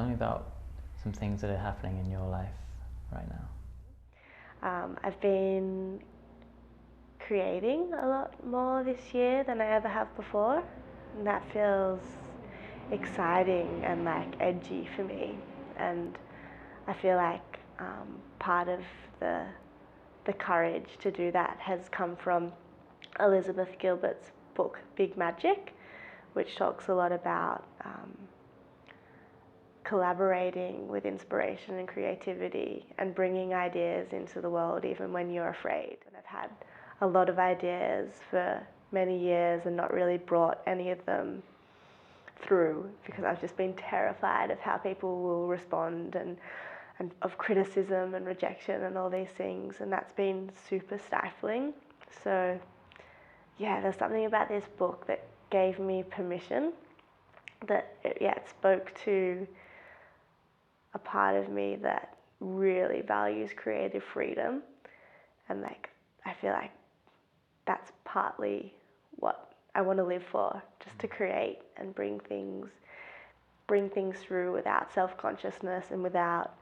tell me about some things that are happening in your life right now. I've been creating a lot more this year than I ever have before, and that feels exciting and like edgy for me. And I feel like part of the courage to do that has come from Elizabeth Gilbert's book Big Magic, which talks a lot about collaborating with inspiration and creativity and bringing ideas into the world even when you're afraid. And I've had a lot of ideas for many years and not really brought any of them through because I've just been terrified of how people will respond and of criticism and rejection and all these things, and that's been super stifling. So yeah, there's something about this book that gave me permission, that it spoke to a part of me that really values creative freedom, and like I feel like that's partly what I want to live for, just to create and bring things through without self-consciousness and without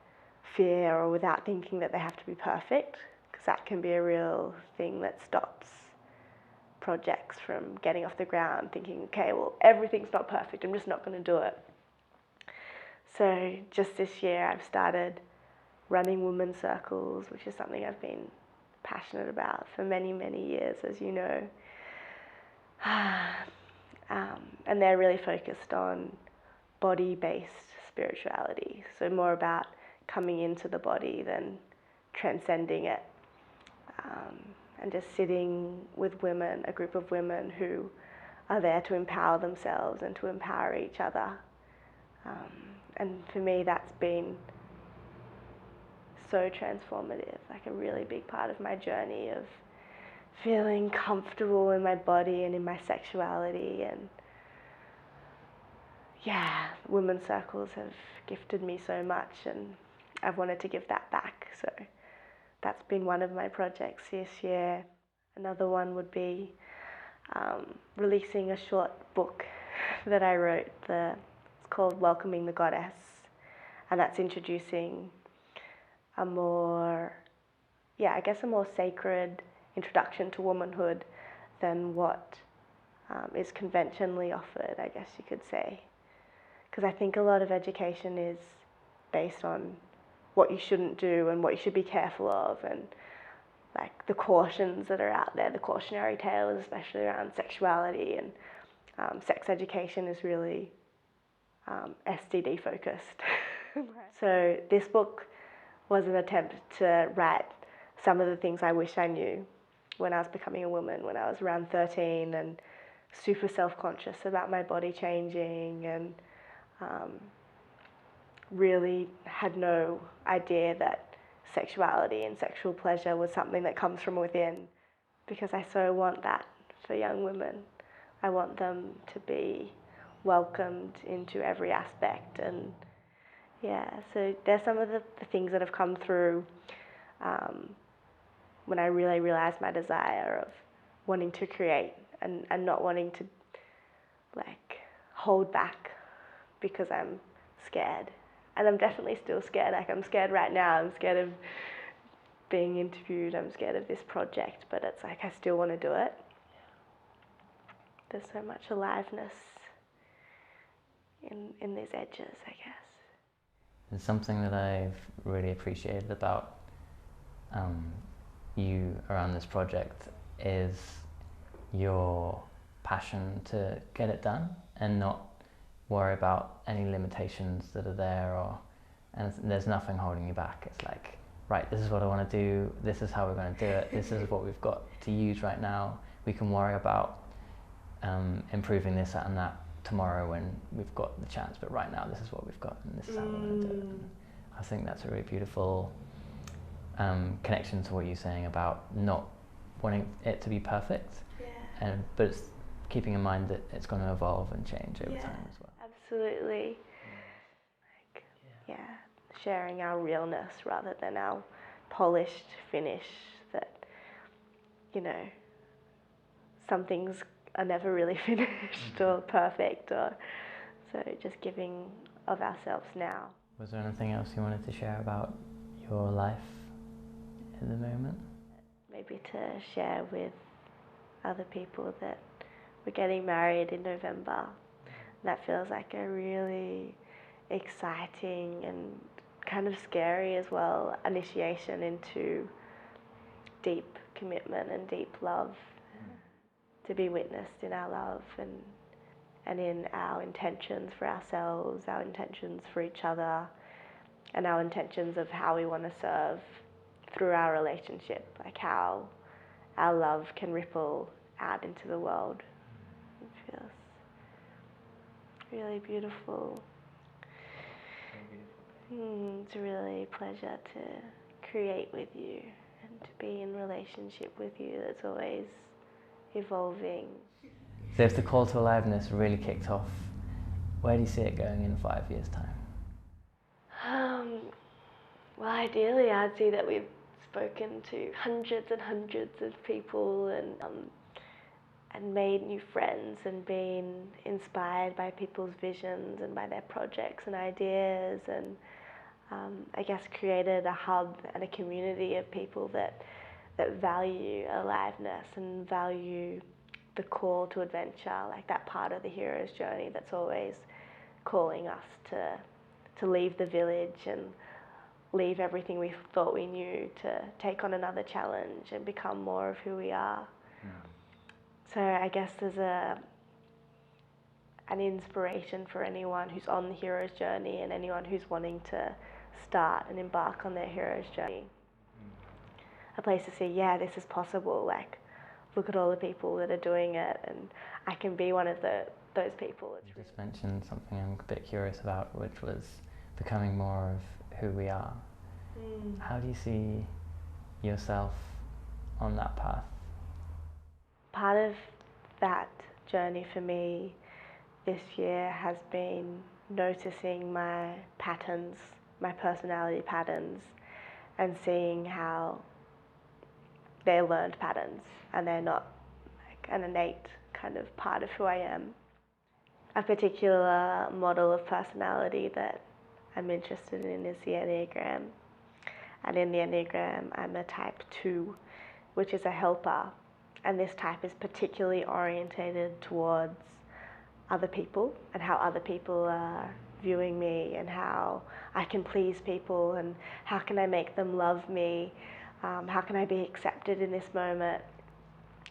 fear or without thinking that they have to be perfect, because that can be a real thing that stops projects from getting off the ground, thinking, okay, well, everything's not perfect, I'm just not going to do it. So just this year I've started running women's circles, which is something I've been passionate about for many, many years, as you know. And they're really focused on body-based spirituality, so more about coming into the body than transcending it, and just sitting with women, a group of women who are there to empower themselves and to empower each other. And for me, that's been so transformative, like a really big part of my journey of feeling comfortable in my body and in my sexuality. And yeah, women's circles have gifted me so much, and I've wanted to give that back. So that's been one of my projects this year. Another one would be releasing a short book that I wrote. It's called Welcoming the Goddess, and that's introducing a more sacred introduction to womanhood than what is conventionally offered, I guess you could say. Because I think a lot of education is based on what you shouldn't do and what you should be careful of, and like the cautions that are out there, the cautionary tales, especially around sexuality, and sex education is really STD focused. So this book was an attempt to write some of the things I wish I knew when I was becoming a woman, when I was around 13 and super self-conscious about my body changing, and really had no idea that sexuality and sexual pleasure was something that comes from within, because I so want that for young women. I want them to be welcomed into every aspect. And yeah, so there's some of the things that have come through when I really realized my desire of wanting to create and not wanting to like hold back because I'm scared. And I'm definitely still scared. Like, I'm scared right now. I'm scared of being interviewed. I'm scared of this project, but it's like I still want to do it. There's so much aliveness in these edges, I guess. And something that I've really appreciated about you around this project is your passion to get it done and not worry about any limitations that are there, and there's nothing holding you back. It's like, right, this is what I want to do, this is how we're going to do it, this is what we've got to use right now. We can worry about improving this and that tomorrow when we've got the chance, but right now this is what we've got and this is how we're going to do it. And I think that's a really beautiful connection to what you're saying about not wanting it to be perfect, but it's keeping in mind that it's going to evolve and change over time as well. Absolutely. Like, sharing our realness rather than our polished finish, that, you know, some things are never really finished or perfect, or so just giving of ourselves now. Was there anything else you wanted to share about your life at the moment? Maybe to share with other people that we're getting married in November. That feels like a really exciting and kind of scary as well initiation into deep commitment and deep love, to be witnessed in our love and in our intentions for ourselves, our intentions for each other, and our intentions of how we want to serve through our relationship, like how our love can ripple out into the world. It feels really beautiful. It's a really pleasure to create with you and to be in relationship with you. That's always evolving. So if the call to aliveness really kicked off, where do you see it going in 5 years' time? Well, ideally I'd see that we've spoken to hundreds and hundreds of people and made new friends and been inspired by people's visions and by their projects and ideas, and I guess created a hub and a community of people that value aliveness and value the call to adventure, like that part of the hero's journey that's always calling us to leave the village and leave everything we thought we knew to take on another challenge and become more of who we are. So I guess there's an inspiration for anyone who's on the hero's journey and anyone who's wanting to start and embark on their hero's journey. A place to see, yeah, this is possible, like look at all the people that are doing it and I can be one of those people. You just mentioned something I'm a bit curious about, which was becoming more of who we are. How do you see yourself on that path? Part of that journey for me this year has been noticing my patterns, my personality patterns, and seeing how they're learned patterns and they're not like an innate kind of part of who I am. A particular model of personality that I'm interested in is the Enneagram. And in the Enneagram, I'm a type 2, which is a helper. And this type is particularly orientated towards other people and how other people are viewing me and how I can please people and how can I make them love me, how can I be accepted in this moment.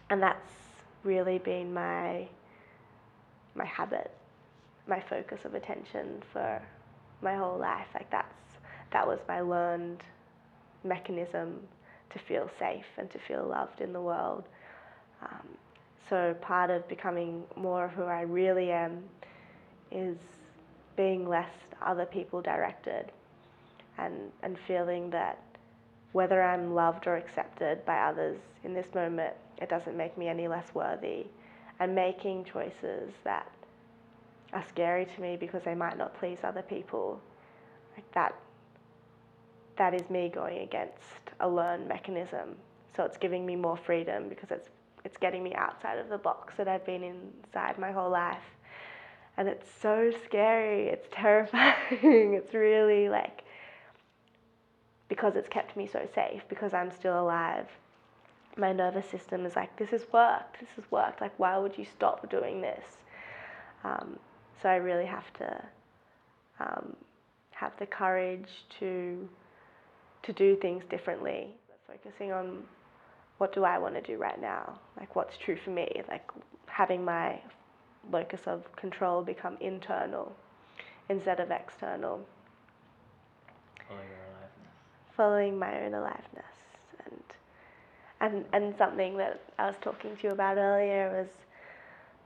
And that's really been my habit, my focus of attention for my whole life. Like that was my learned mechanism to feel safe and to feel loved in the world. So part of becoming more of who I really am is being less other people directed and feeling that whether I'm loved or accepted by others in this moment, it doesn't make me any less worthy, and making choices that are scary to me because they might not please other people. Like that is me going against a learned mechanism. So it's giving me more freedom because it's getting me outside of the box that I've been inside my whole life. And it's so scary, it's terrifying. It's really like, because it's kept me so safe, because I'm still alive, my nervous system is like, this has worked, like why would you stop doing this? So I really have to have the courage to do things differently, focusing on what do I want to do right now, like what's true for me, like having my locus of control become internal instead of external. Following my own aliveness. And something that I was talking to you about earlier was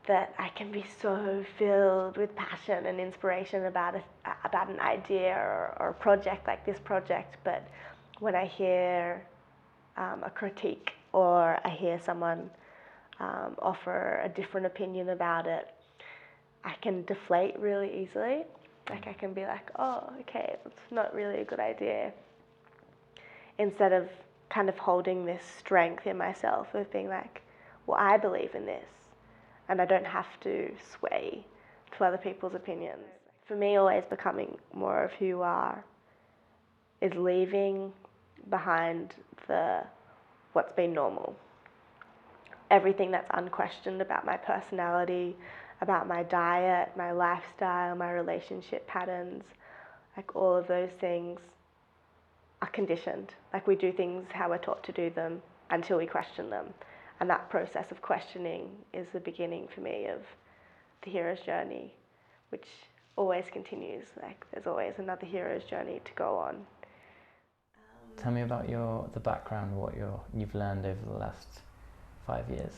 that I can be so filled with passion and inspiration about an idea or a project like this project, but when I hear a critique or I hear someone offer a different opinion about it, I can deflate really easily. Like I can be like, oh, okay, it's not really a good idea. Instead of kind of holding this strength in myself of being like, well, I believe in this and I don't have to sway to other people's opinions. For me, always becoming more of who you are is leaving behind what's been normal. Everything that's unquestioned about my personality, about my diet, my lifestyle, my relationship patterns, like all of those things are conditioned. Like we do things how we're taught to do them until we question them. And that process of questioning is the beginning for me of the hero's journey, which always continues. Like there's always another hero's journey to go on. Tell me about the background, what you've learned over the last 5 years.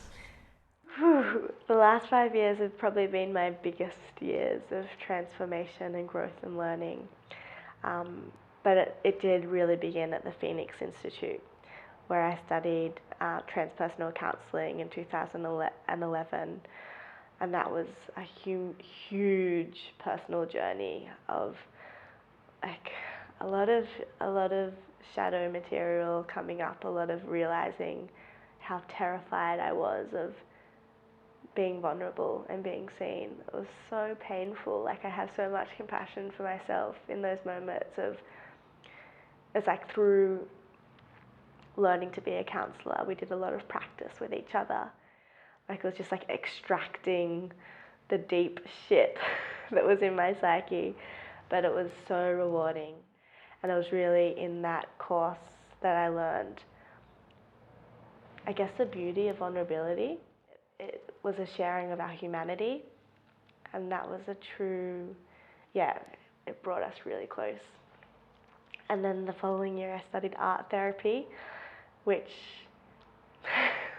The last 5 years have probably been my biggest years of transformation and growth and learning. But it did really begin at the Phoenix Institute, where I studied transpersonal counselling in 2011. And that was a huge personal journey of like a lot of shadow material coming up, a lot of realizing how terrified I was of being vulnerable and being seen. It was so painful. Like I have so much compassion for myself in those moments of, it's like through learning to be a counsellor, we did a lot of practice with each other. Like it was just like extracting the deep shit that was in my psyche, but it was so rewarding. And it was really in that course that I learned, I guess, the beauty of vulnerability. It was a sharing of our humanity, and that was a true, it brought us really close. And then the following year I studied art therapy, which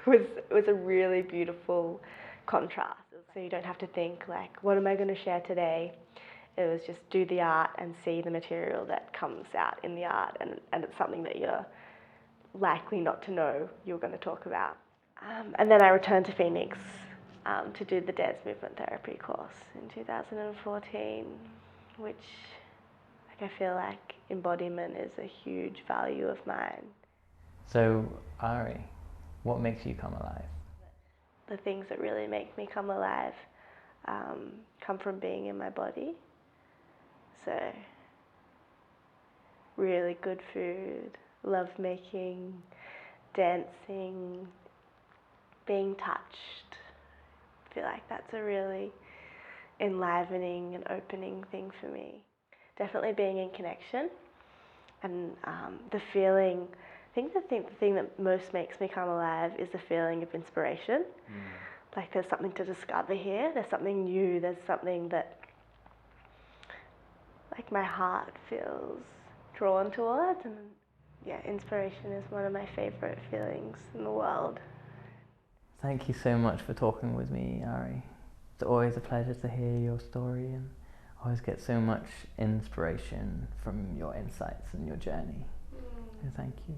was a really beautiful contrast. So you don't have to think like, what am I going to share today? It was just do the art and see the material that comes out in the art, and it's something that you're likely not to know you're going to talk about. And then I returned to Phoenix to do the dance movement therapy course in 2014, which I feel like embodiment is a huge value of mine. So, Ari, what makes you come alive? The things that really make me come alive come from being in my body. So, really good food, love making, dancing, being touched. I feel like that's a really enlivening and opening thing for me. Definitely being in connection, and the feeling. I think the thing that most makes me come alive is the feeling of inspiration. Like there's something to discover here, there's something new, there's something that like my heart feels drawn towards, and inspiration is one of my favourite feelings in the world. Thank you so much for talking with me, Ari. It's always a pleasure to hear your story, and I always get so much inspiration from your insights and your journey. So thank you.